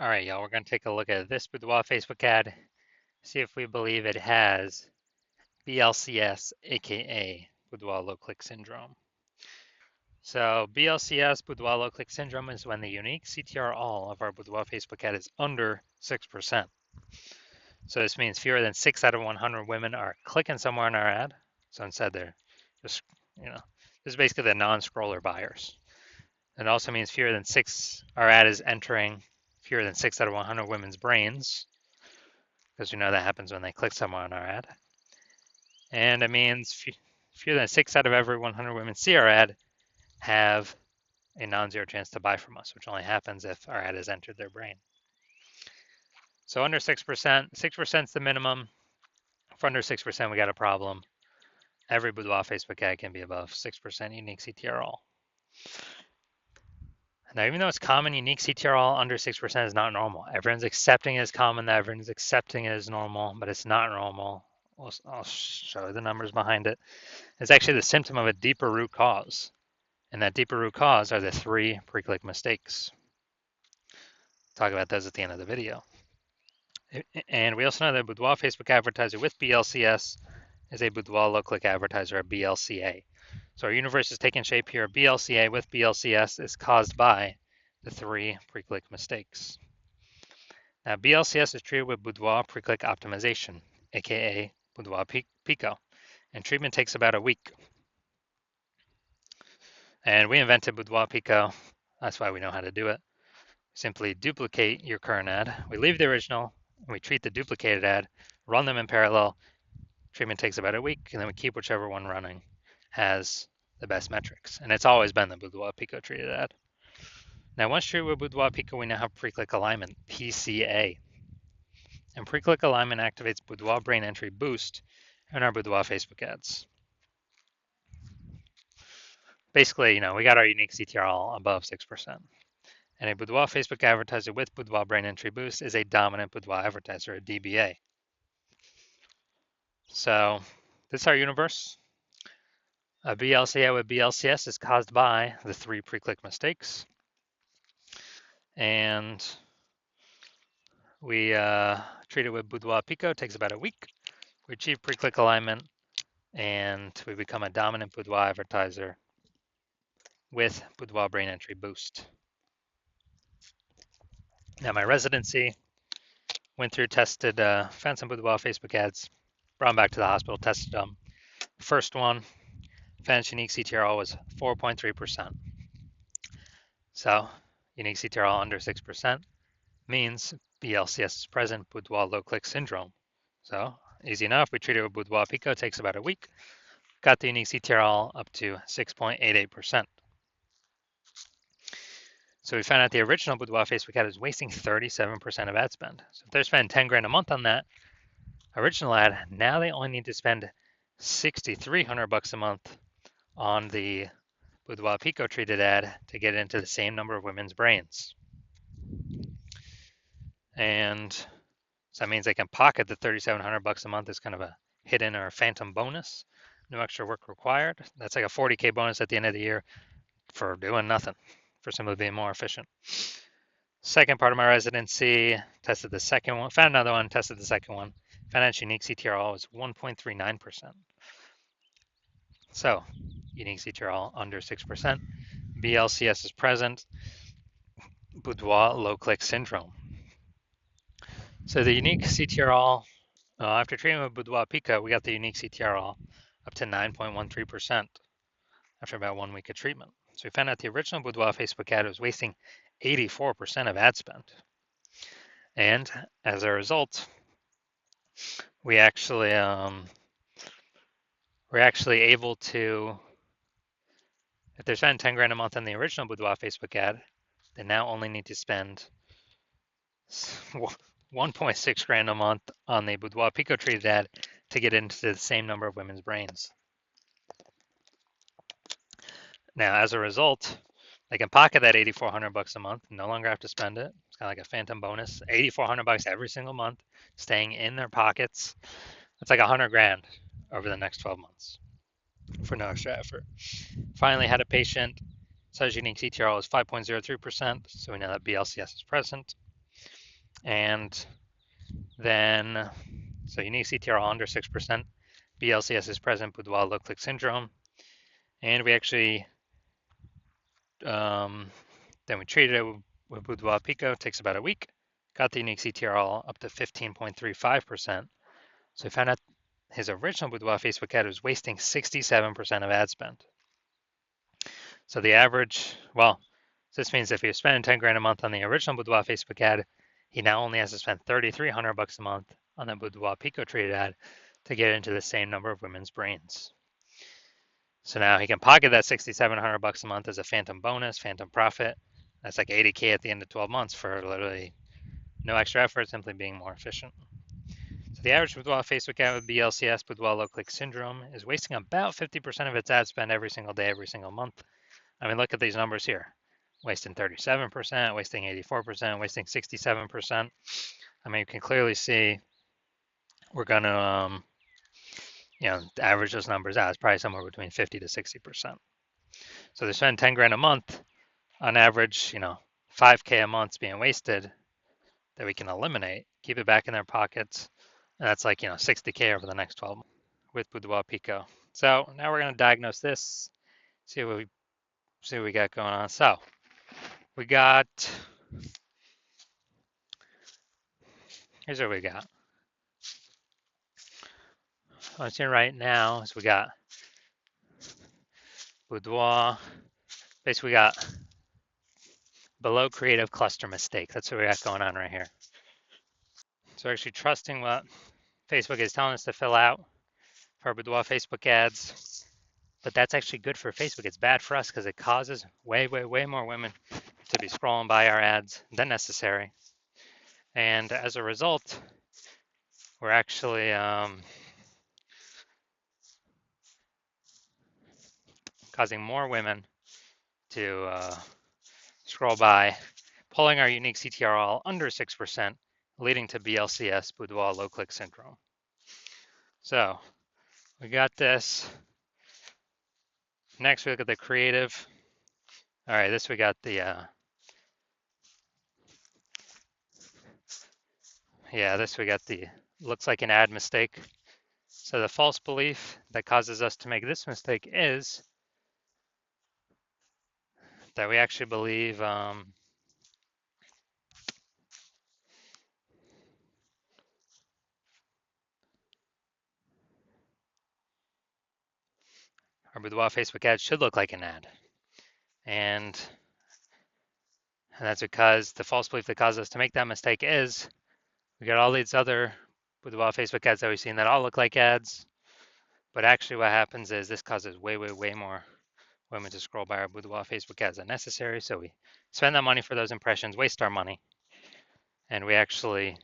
All right, y'all, we're going to take a look at this boudoir Facebook ad, see if we believe it has BLCS, aka boudoir low click syndrome. So, BLCS, boudoir low click syndrome, is when the unique CTR all of our boudoir Facebook ad is under 6%. So, this means fewer than 6 out of 100 women are clicking somewhere in our ad. So, instead, they're just, this is basically the non scroller buyers. It also means fewer than 6, our ad is entering fewer than 6 out of 100 women's brains, because we know that happens when they click somewhere on our ad. And it means fewer than 6 out of every 100 women see our ad have a non-zero chance to buy from us, which only happens if our ad has entered their brain. So under 6%, 6% is the minimum. For under 6%, we got a problem. Every boudoir Facebook ad can be above 6% unique CTR all. Now, even though it's common, unique CTR all under 6% is not normal. Everyone's accepting it as common, everyone's accepting it as normal, but it's not normal. I'll show you the numbers behind it. It's actually the symptom of a deeper root cause. And that deeper root cause are the 3 pre-click mistakes. Talk about those at the end of the video. And we also know that boudoir Facebook advertiser with BLCS is a boudoir low click advertiser, a BLCA. So our universe is taking shape here. BLCA with BLCS is caused by the 3 pre-click mistakes. Now, BLCS is treated with boudoir pre-click optimization, aka boudoir Pico, and treatment takes about a week. And we invented boudoir Pico. That's why we know how to do it. Simply duplicate your current ad. We leave the original, and we treat the duplicated ad, run them in parallel. Treatment takes about a week, and then we keep whichever one running has the best metrics. And it's always been the boudoir Pico treated ad. Now, once treated with boudoir Pico, we now have pre-click alignment, PCA. And pre-click alignment activates boudoir brain entry boost in our boudoir Facebook ads. Basically, we got our unique CTR all above 6%. And a boudoir Facebook advertiser with boudoir brain entry boost is a dominant boudoir advertiser, a DBA. So this is our universe. A BLCA with BLCS is caused by the 3 pre-click mistakes. And we treat it with boudoir Pico, takes about a week. We achieve pre-click alignment, and we become a dominant boudoir advertiser with boudoir brain entry boost. Now my residency, went through, tested, found some boudoir Facebook ads, brought them back to the hospital, tested them. First one, found unique CTR was 4.3%. So unique CTR under 6% means BLCS is present, boudoir low click syndrome. So easy enough, we treated it with boudoir Pico, takes about a week. Got the unique CTR up to 6.88%. So we found out the original boudoir Facebook ad is wasting 37% of ad spend. So if they're spending 10 grand a month on that original ad, now they only need to spend $6,300 a month on the boudoir Pico treated ad to get into the same number of women's brains. And so that means they can pocket the $3,700 a month as kind of a hidden or phantom bonus. No extra work required. That's like a 40K bonus at the end of the year for doing nothing, for simply being more efficient. Second part of my residency, tested the second one, found another one, tested the second one. Found out unique CTR was 1.39%. So unique CTR under 6%. BLCS is present. Boudoir low click syndrome. So the unique CTR after treatment with boudoir Pico, we got the unique CTR up to 9.13% after about 1 week of treatment. So we found out the original boudoir Facebook ad was wasting 84% of ad spend. And as a result, we're actually able to, if they're spending 10 grand a month on the original boudoir Facebook ad, they now only need to spend 1.6 grand a month on the boudoir Pico treated ad to get into the same number of women's brains. Now, as a result, they can pocket that $8,400 a month, no longer have to spend it. It's kind of like a phantom bonus, $8,400 every single month, staying in their pockets. It's like 100 grand over the next 12 months for no extra effort. Finally, had a patient, says unique CTR is 5.03%, so we know that BLCS is present. And then, so unique CTRL under 6%, BLCS is present, boudoir low click syndrome. And we actually, then we treated it with boudoir pico, takes about a week, got the unique CTRL up to 15.35%. So we found out his original boudoir Facebook ad was wasting 67% of ad spend. So the average, well, this means if he was spending 10 grand a month on the original boudoir Facebook ad, he now only has to spend 3,300 bucks a month on the boudoir pico treated ad to get into the same number of women's brains. So now he can pocket that 6,700 bucks a month as a phantom bonus, phantom profit. That's like 80K at the end of 12 months for literally no extra effort, simply being more efficient. So the average boudoir Facebook ad with BLCS, boudoir low click syndrome, is wasting about 50% of its ad spend every single day, every single month. I mean, look at these numbers here. Wasting 37%, wasting 84%, wasting 67%. I mean, you can clearly see we're going to, average those numbers out. It's probably somewhere between 50 to 60%. So they spend 10 grand a month on average, 5K a month being wasted that we can eliminate, keep it back in their pockets. And that's like, 60K over the next 12 months with Boudoir Pico. So now we're going to diagnose this, see what we got going on. So we got, here's what we got. What I'm seeing right now is we got boudoir. Basically, we got below creative cluster mistake. That's what we got going on right here. So we're actually trusting what Facebook is telling us to fill out for our boudoir Facebook ads. But that's actually good for Facebook. It's bad for us because it causes way, way, way more women to be scrolling by our ads than necessary. And as a result, we're actually causing more women to scroll by, pulling our unique CTRL under 6%, leading to BLCS, boudoir low click syndrome. So we got this. Next, we look at the creative. All right, this we got the, this we got the, looks like an ad mistake. So the false belief that causes us to make this mistake is that we actually believe our boudoir Facebook ad should look like an ad. And that's because the false belief that causes us to make that mistake is we got all these other boudoir Facebook ads that we've seen that all look like ads. But actually what happens is this causes way, way, way more women to scroll by our boudoir Facebook ads than necessary. So we spend that money for those impressions, waste our money, and we actually,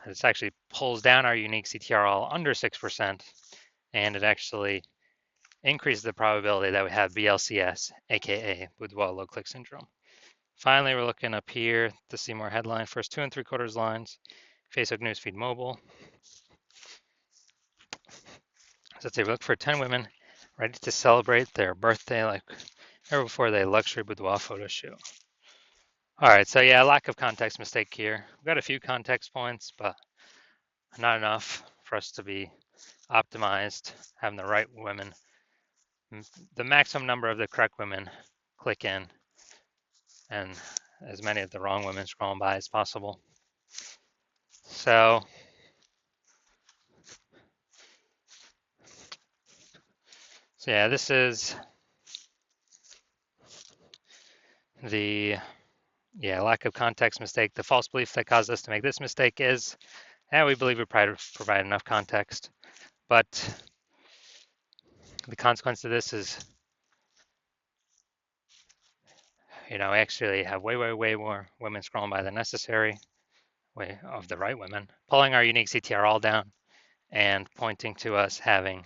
this actually pulls down our unique CTRL under 6%, and it actually increases the probability that we have BLCS, aka boudoir low click syndrome. Finally, we're looking up here to see more headline. First 2 3/4 lines, Facebook newsfeed mobile. So let's say we look for 10 women ready to celebrate their birthday like or before they luxury boudoir photo shoot. All right, so yeah, lack of context mistake here. We've got a few context points, but not enough for us to be optimized, having the right women, the maximum number of the correct women click in, and as many of the wrong women scrolling by as possible. So yeah, this is the lack of context mistake. The false belief that caused us to make this mistake is, we believe we provide enough context, but the consequence of this is, we actually have way, way, way more women scrolling by than necessary, way of the right women, pulling our unique CTR all down and pointing to us having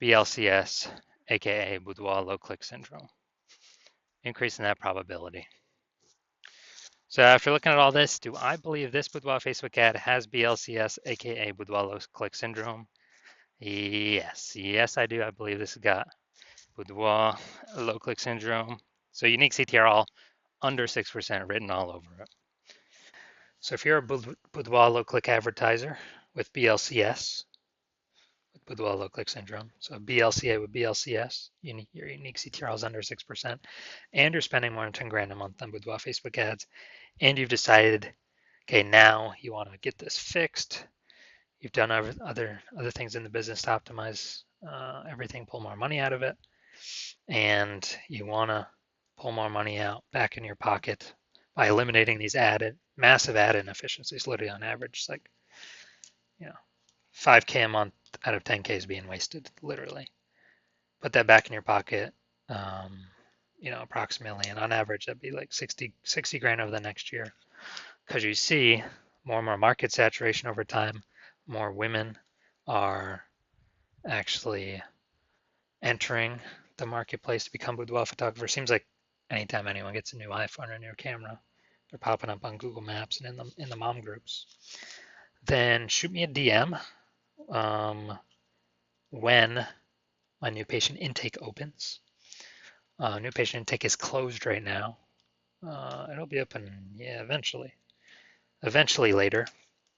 BLCS, aka boudoir low click syndrome, increasing that probability. So after looking at all this, do I believe this boudoir Facebook ad has BLCS, aka boudoir low click syndrome? Yes, I do. I believe this has got boudoir low click syndrome. So unique CTR all under 6% written all over it. So if you're a boudoir low-click advertiser with BLCS, with boudoir low-click syndrome, so BLCA with BLCS, your unique CTR is under 6%, and you're spending more than 10 grand a month on boudoir Facebook ads, and you've decided, okay, now you want to get this fixed. You've done other things in the business to optimize everything, pull more money out of it, and you want to pull more money out back in your pocket by eliminating these massive ad inefficiencies. Literally on average, it's like 5K a month out of 10K is being wasted. Literally, put that back in your pocket. Um, approximately, and on average, that'd be like 60 grand over the next year, because you see more and more market saturation over time. More women are actually entering the marketplace to become boudoir photographers. Seems like anytime anyone gets a new iPhone or a new camera, they're popping up on Google Maps and in the mom groups. Then shoot me a DM when my new patient intake opens. New patient intake is closed right now. It'll be open, eventually later.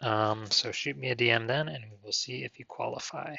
So shoot me a DM then, and we will see if you qualify.